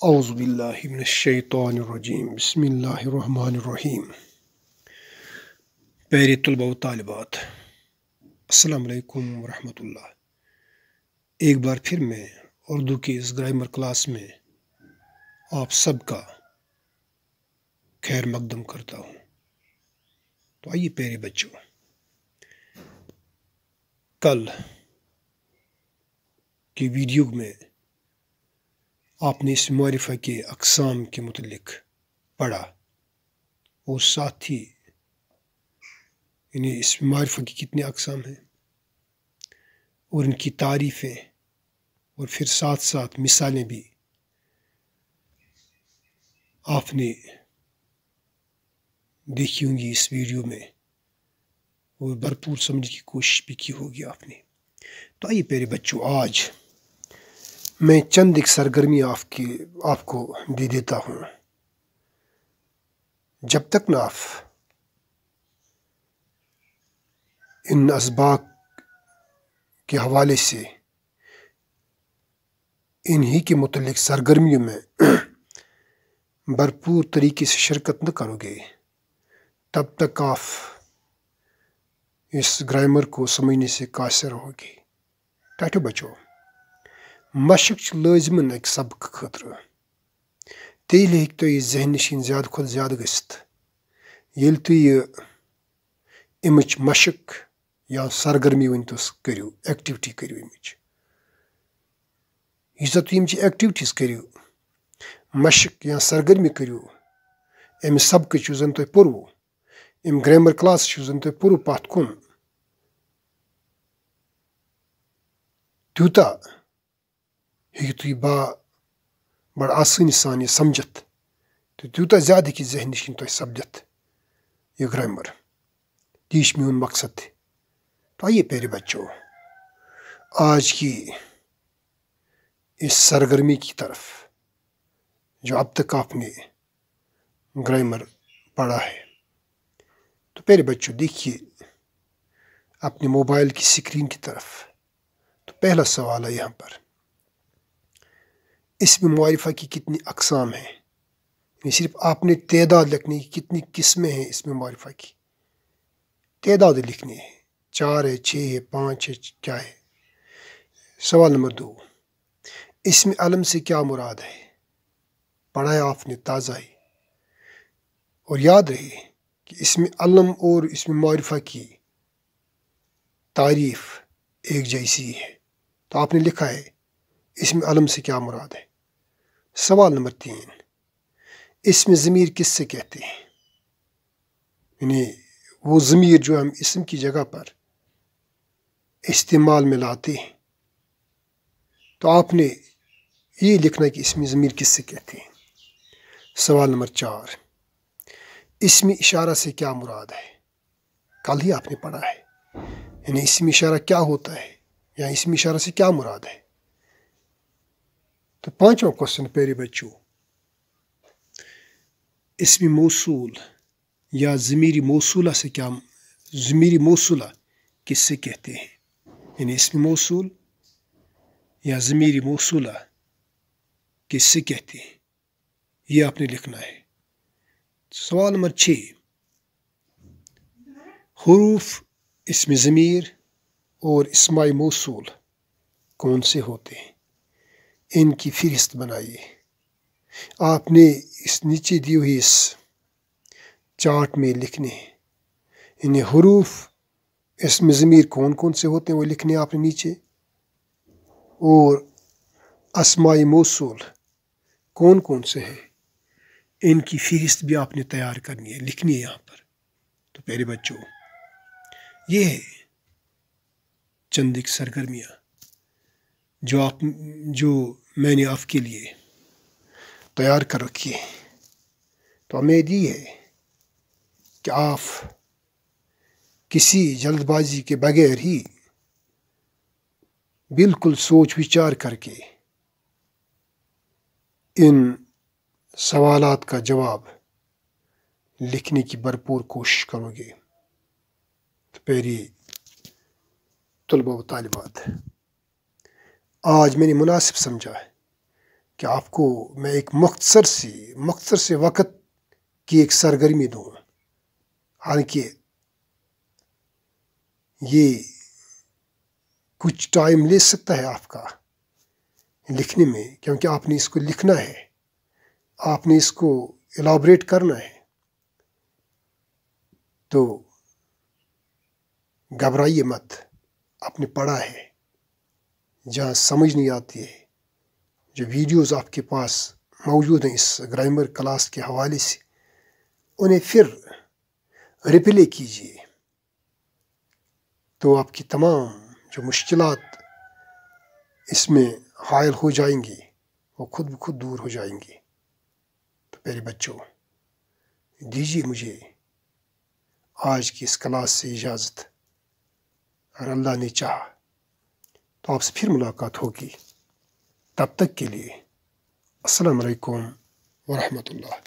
اعوذ باللہ من الشیطان الرجیم بسم اللہ الرحمن الرحیم۔ پیارے طلباء و طالبات، السلام علیکم ورحمۃ اللہ۔ ایک بار پھر میں اردو کی اس گرامر کلاس میں آپ سب کا خیر مقدم کرتا ہوں۔ تو آئیے پیارے بچوں، کل کی ویڈیو میں آپ نے اس معرفہ کے اقسام کے متعلق پڑھا اور ساتھ ہی اس معرفہ کی کتنے اقسام ہیں اور ان کی تعریفیں اور پھر ساتھ ساتھ مثالیں بھی آپ نے دیکھی ہوں گی اس ویڈیو میں اور بھرپور سمجھنے کی کوشش بھی کی ہوگی آپ نے۔ تو آئیے پیارے بچوں، آج میں چند ایک سرگرمی آپ کو دے دیتا ہوں۔ جب تک نہ آپ ان اسباق کے حوالے سے انہی کے متعلق سرگرمیوں میں بھرپور طریقے سے شرکت نہ کرو گے، تب تک آپ اس گرامر کو سمجھنے سے قاصر ہوگی۔ ٹاٹو بچو، مشق لازمن ایک سبق خطر تیل ہیک تو یہ ذہن نشین زیادہ کھت زیادہ گست یل تو یہ امچ مشق یا سرگرمی ونتس کرو، ایکٹیویٹی کرو امچ یسا تو امچ ایکٹیویٹیز کرو، مشق یا سرگرمی کرو ام سبق زن تھی پورو، ام گرامر کلاس زن تھی پورو پات کن، تیوتا ہیکو تھی بڑا آسانی سان یہ سمجھت، تو تیوتا زیادہ ہیکہ ذہن نشین تھی سپدت یہ گرامر۔ تیش میون مقصد تھی۔ تو آئیے پیارے بچوں، آج کی اس سرگرمی کی طرف جو اب تک آپ نے گرامر پڑھا ہے۔ تو پیارے بچوں دیکھیے اپنے موبائل کی سکرین کی طرف۔ تو پہلا سوال ہے یہاں پر، اسم معرفہ کی کتنی اقسام ہیں؟ صرف آپ نے تعداد لکھنی کی، کتنی قسمیں ہیں اسم معرفہ کی، تعداد لکھنی ہے، 4 ہے، 6 ہے، 5 ہے، کیا ہے؟ سوال نمبر 2، اسم علم سے کیا مراد ہے؟ پڑھایا آپ نے تازہ ہی، اور یاد رہے کہ اسم علم اور اسم معرفہ کی تعریف ایک جیسی ہے۔ تو آپ نے لکھا ہے اسم علم سے کیا مراد ہے۔ سوال نمبر 3، اسم ضمیر کس سے کہتے ہیں؟ یعنی وہ ضمیر جو ہم اسم کی جگہ پر استعمال میں لاتے ہیں۔ تو آپ نے یہ لکھنا ہے کہ اسم ضمیر کس سے کہتے ہیں۔ سوال نمبر 4، اسم اشارہ سے کیا مراد ہے؟ کل ہی آپ نے پڑھا ہے، یعنی اسم اشارہ کیا ہوتا ہے یا اسم اشارہ سے کیا مراد ہے۔ تو 5واں کوشچن پیارے بچوں، اسم موصول یا ضمیری موصولہ سے کیا، ضمیری موصولہ کس سے کہتے ہیں؟ یعنی اسم موصول یا ضمیری موصولہ کس سے کہتے ہیں، یہ آپ نے لکھنا ہے۔ سوال نمبر 6، حروف اسم ضمیر اور اسمائی موصول کون سے ہوتے ہیں؟ ان کی فہرست بنائیے۔ آپ نے اس نیچے دی ہوئی اس چارٹ میں لکھنے ہیں، یعنی حروف اسم ضمیر کون کون سے ہوتے ہیں وہ لکھنے آپ نے نیچے، اور اسمائی موصول کون کون سے ہیں ان کی فہرست بھی آپ نے تیار کرنی ہے، لکھنی ہے یہاں پر۔ تو پیارے بچوں، یہ ہے چند ایک سرگرمیاں جو میں نے آپ کے لیے تیار کر رکھی ہے۔ تو امید یہ ہے کہ آپ کسی جلد بازی کے بغیر ہی بالکل سوچ وچار کر کے ان سوالات کا جواب لکھنے کی بھرپور کوشش کرو گے۔ تو پیاری طلباء و طالبات، آج میں نے مناسب سمجھا ہے کہ آپ کو میں ایک مختصر سے وقت کی ایک سرگرمی دوں، حالانکہ یہ کچھ ٹائم لے سکتا ہے آپ کا لکھنے میں، کیونکہ آپ نے اس کو لکھنا ہے، آپ نے اس کو ایلابریٹ کرنا ہے۔ تو گھبرائیے مت، آپ نے پڑھا ہے، جہاں سمجھ نہیں آتی ہے، جو ویڈیوز آپ کے پاس موجود ہیں اس گرامر کلاس کے حوالے سے، انہیں پھر ریپلے کیجیے، تو آپ کی تمام جو مشکلات اس میں حائل ہو جائیں گی وہ خود بخود دور ہو جائیں گی۔ تو پیارے بچوں، دیجیے مجھے آج کی اس کلاس سے اجازت، اور اللہ نے چاہا تو آپ سے پھر ملاقات ہوگی۔ تب تک کے لیے السلام علیکم ورحمۃ اللہ۔